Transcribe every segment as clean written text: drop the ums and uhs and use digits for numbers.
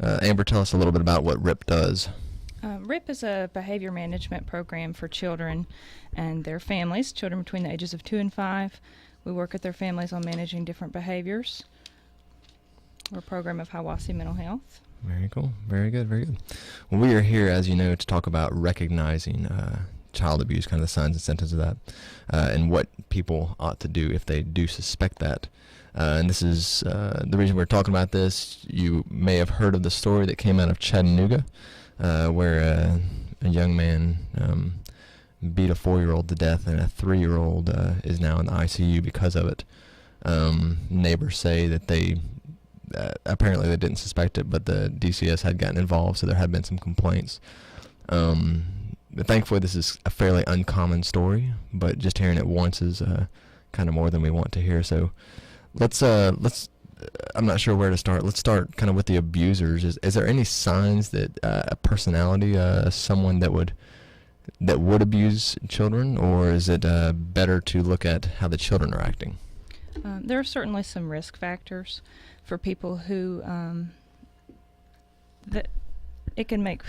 Amber, tell us a little bit about what RIP does. RIP is a behavior management program for children and their families, children between the ages of 2 and 5. We work with their families on managing different behaviors. We're a program of Hiawassee Mental Health. Very cool. Very good. Very good. Well, we are here, as you know, to talk about recognizing child abuse, kind of the signs and symptoms of that, and what people ought to do if they do suspect that. And this is the reason we're talking about this. You may have heard of the story that came out of Chattanooga, where a young man beat a 4-year-old to death, and a 3-year-old is now in the ICU because of it. Neighbors say that they apparently they didn't suspect it, but the DCS had gotten involved, so there had been some complaints. But thankfully, this is a fairly uncommon story, but just hearing it once is kind of more than we want to hear. So let's I'm not sure where to start. Let's start kind of with the abusers. Is there any signs that a personality, someone that would abuse children, or is it better to look at how the children are acting? There are certainly some risk factors for people who that it can make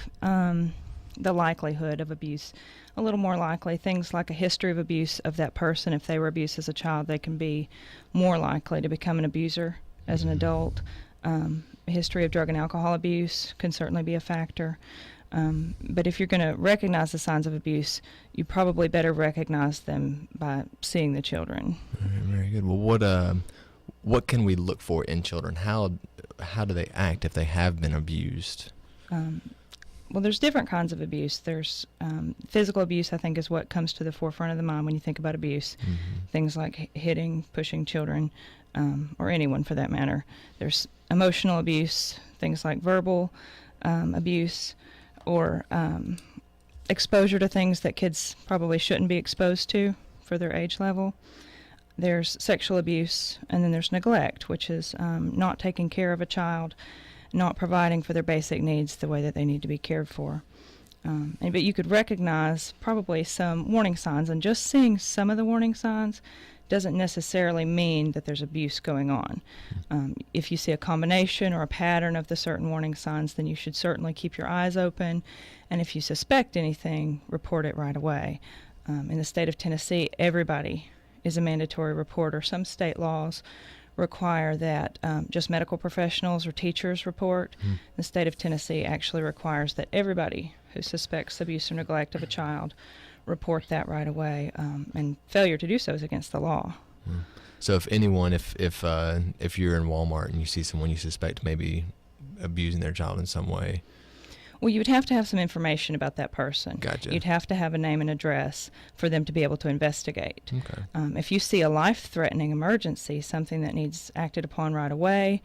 the likelihood of abuse a little more likely. Things like a history of abuse of that person. If they were abused as a child, they can be more likely to become an abuser as an adult. A history of drug and alcohol abuse can certainly be a factor. But if you're going to recognize the signs of abuse, you probably better recognize them by seeing the children. Very good. Well, what can we look for in children? How do they act if they have been abused? Well, there's different kinds of abuse. There's physical abuse, I think, is what comes to the forefront of the mind when you think about abuse. Mm-hmm. Things like hitting, pushing children, or anyone for that matter. There's emotional abuse, things like verbal abuse, or exposure to things that kids probably shouldn't be exposed to for their age level. There's sexual abuse, and then there's neglect, which is not taking care of a child, not providing for their basic needs the way that they need to be cared for. But you could recognize probably some warning signs, and just seeing some of the warning signs doesn't necessarily mean that there's abuse going on. If you see a combination or a pattern of the certain warning signs, then you should certainly keep your eyes open, and if you suspect anything, report it right away. In the state of Tennessee, everybody is a mandatory reporter. Some state laws require that just medical professionals or teachers report. The state of Tennessee actually requires that everybody who suspects abuse or neglect of a child report that right away, and failure to do so is against the law. So if anyone, if you're in Walmart and you see someone you suspect maybe abusing their child in some way, well, you would have to have some information about that person. Gotcha. You'd have to have a name and address for them to be able to investigate. Okay. If you see a life-threatening emergency, something that needs acted upon right away,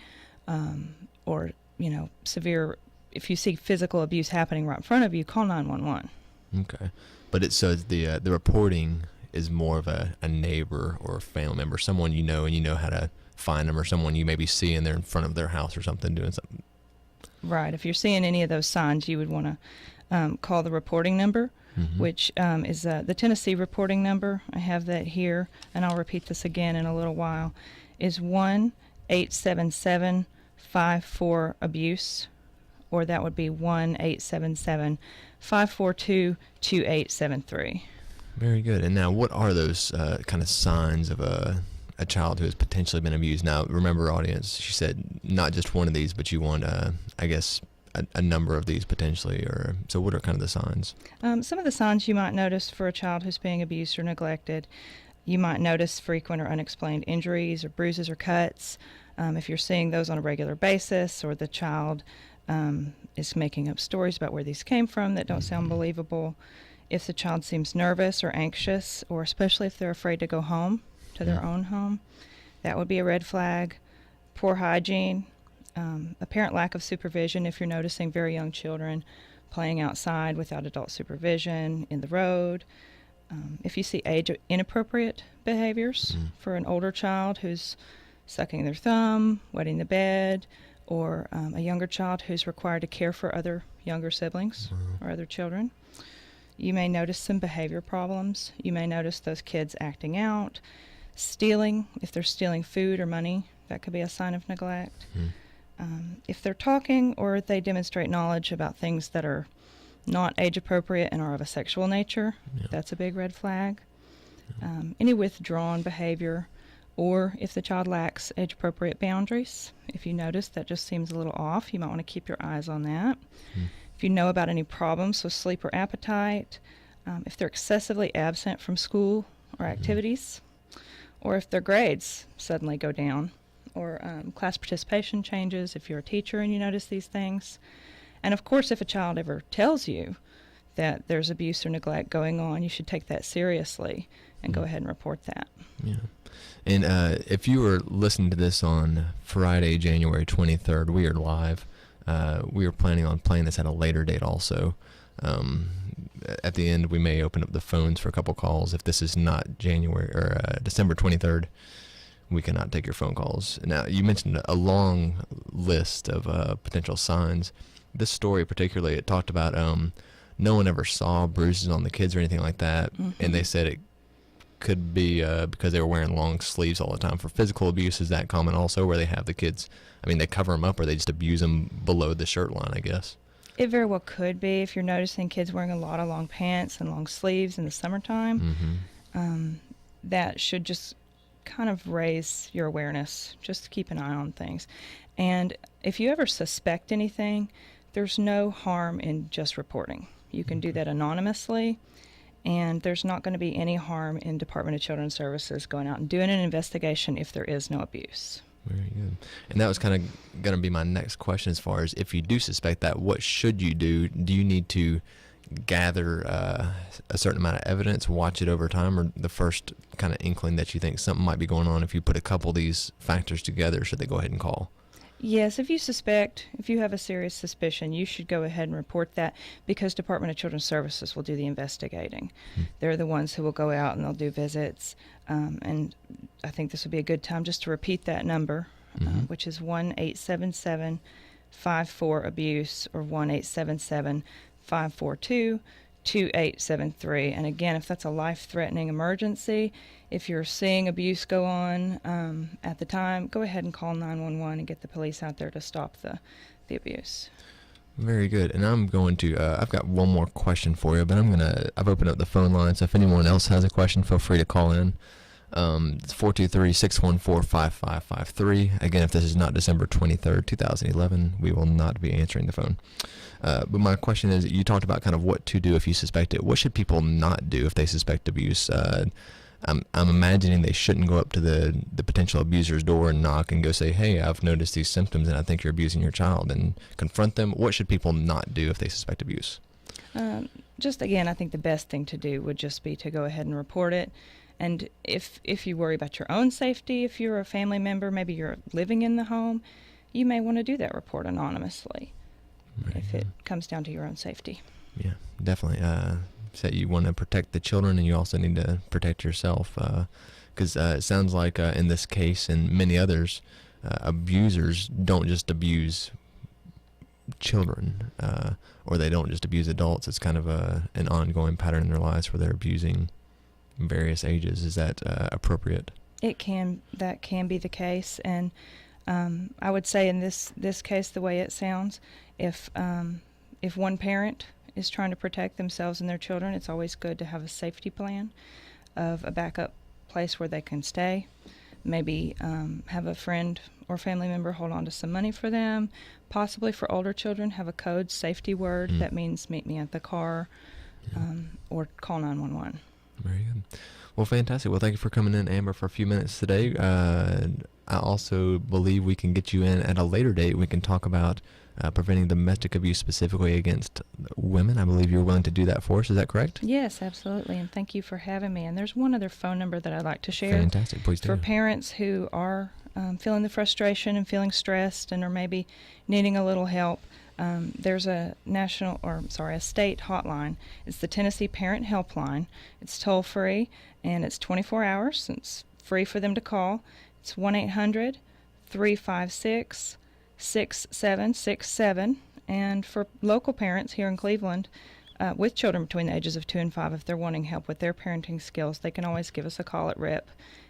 or severe, if you see physical abuse happening right in front of you, call 911. Okay. But the reporting is more of a neighbor or a family member, someone you know and you know how to find them, or someone you maybe see in there in front of their house or something doing something. Right. If you're seeing any of those signs, you would want to call the reporting number, which is the Tennessee reporting number. I have that here, and I'll repeat this again in a little while, is 1-877-54-ABUSE, or that would be 1-877-542-2873. Very good. And now, what are those kind of signs of a child who has potentially been abused? Now, remember, audience, she said not just one of these, but you want, I guess, a number of these potentially. Or so what are kind of the signs? Some of the signs you might notice for a child who's being abused or neglected: you might notice frequent or unexplained injuries or bruises or cuts. If you're seeing those on a regular basis, or the child is making up stories about where these came from that don't sound believable. If the child seems nervous or anxious, or especially if they're afraid to go home to their own home, that would be a red flag. Poor hygiene, apparent lack of supervision. If you're noticing very young children playing outside without adult supervision in the road. If you see age inappropriate behaviors for an older child who's sucking their thumb, wetting the bed, or a younger child who's required to care for other younger siblings or other children. You may notice some behavior problems. You may notice those kids acting out, stealing. If they're stealing food or money, that could be a sign of neglect. If they're talking or they demonstrate knowledge about things that are not age appropriate and are of a sexual nature, that's a big red flag. Any withdrawn behavior, or if the child lacks age appropriate boundaries, if you notice that just seems a little off, you might want to keep your eyes on that. If you know about any problems with sleep or appetite, if they're excessively absent from school or activities, or if their grades suddenly go down, or class participation changes, if you're a teacher and you notice these things. And of course, if a child ever tells you that there's abuse or neglect going on, you should take that seriously and go ahead and report that. Yeah. And if you were listening to this on Friday, January 23rd, we are live. We are planning on playing this at a later date also. At the end, we may open up the phones for a couple calls. If this is not January or December 23rd, we cannot take your phone calls. Now, you mentioned a long list of potential signs. This story particularly, it talked about no one ever saw bruises on the kids or anything like that, and they said it could be because they were wearing long sleeves all the time. For physical abuse, is that common also, where they have the kids, I mean, they cover them up or they just abuse them below the shirt line, I guess? It very well could be. If you're noticing kids wearing a lot of long pants and long sleeves in the summertime, that should just kind of raise your awareness, just to keep an eye on things. And if you ever suspect anything, there's no harm in just reporting. You can do that anonymously, and there's not going to be any harm in Department of Children's Services going out and doing an investigation if there is no abuse. Very good. And that was kind of going to be my next question, as far as if you do suspect that, what should you do? Do you need to gather a certain amount of evidence, watch it over time, or the first kind of inkling that you think something might be going on, if you put a couple of these factors together, should they go ahead and call? Yes, if you have a serious suspicion, you should go ahead and report that, because Department of Children's Services will do the investigating. They're the ones who will go out and they'll do visits. And I think this would be a good time just to repeat that number, which is 1-877-54-ABUSE or 1-877-542-2873. And again, if that's a life-threatening emergency, if you're seeing abuse go on at the time, go ahead and call 911 and get the police out there to stop the abuse. Very good. And I'm going to, I've got one more question for you, but I've opened up the phone line, so if anyone else has a question, feel free to call in. It's 423-614-5553. Again, if this is not December 23rd, 2011, we will not be answering the phone. But my question is, you talked about kind of what to do if you suspect it. What should people not do if they suspect abuse? I'm imagining they shouldn't go up to the potential abuser's door and knock and go say, hey, I've noticed these symptoms and I think you're abusing your child, and confront them. What should people not do if they suspect abuse? Just again, I think the best thing to do would just be to go ahead and report it. And if you worry about your own safety, if you're a family member, maybe you're living in the home, you may want to do that report anonymously, if it comes down to your own safety. Yeah, definitely. So you want to protect the children, and you also need to protect yourself, because it sounds like in this case and many others, abusers don't just abuse children, or they don't just abuse adults. It's kind of an ongoing pattern in their lives where they're abusing various ages. Is that appropriate? That can be the case, and I would say in this case, the way it sounds, if one parent is trying to protect themselves and their children, it's always good to have a safety plan of a backup place where they can stay. Maybe have a friend or family member hold on to some money for them. Possibly for older children, have a code safety word that means meet me at the car, or call 911. Very good. Well, fantastic. Well, thank you for coming in, Amber, for a few minutes today. I also believe we can get you in at a later date. We can talk about preventing domestic abuse specifically against women. I believe you're willing to do that for us. Is that correct? Yes, absolutely. And thank you for having me. And there's one other phone number that I'd like to share. Fantastic. Please do. For parents who are feeling the frustration and feeling stressed and are maybe needing a little help, there's a state hotline. It's the Tennessee Parent Helpline. It's toll free and it's 24 hours. It's free for them to call. It's 1-800-356-6767. And for local parents here in Cleveland with children between the ages of 2 and 5, if they're wanting help with their parenting skills, they can always give us a call at RIP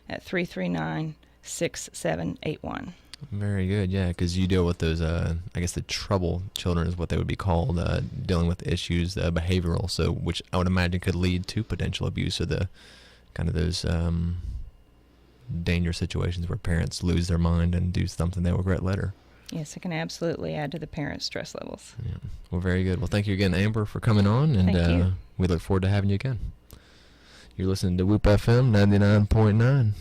at 339-6781. Very good, yeah, because you deal with those, I guess the trouble children is what they would be called, dealing with issues, behavioral, so which I would imagine could lead to potential abuse or the kind of those dangerous situations where parents lose their mind and do something they regret later. Yes, it can absolutely add to the parents' stress levels. Yeah. Well, very good. Well, thank you again, Amber, for coming on, and Thank you. we look forward to having you again. You're listening to WOOP FM 99.9.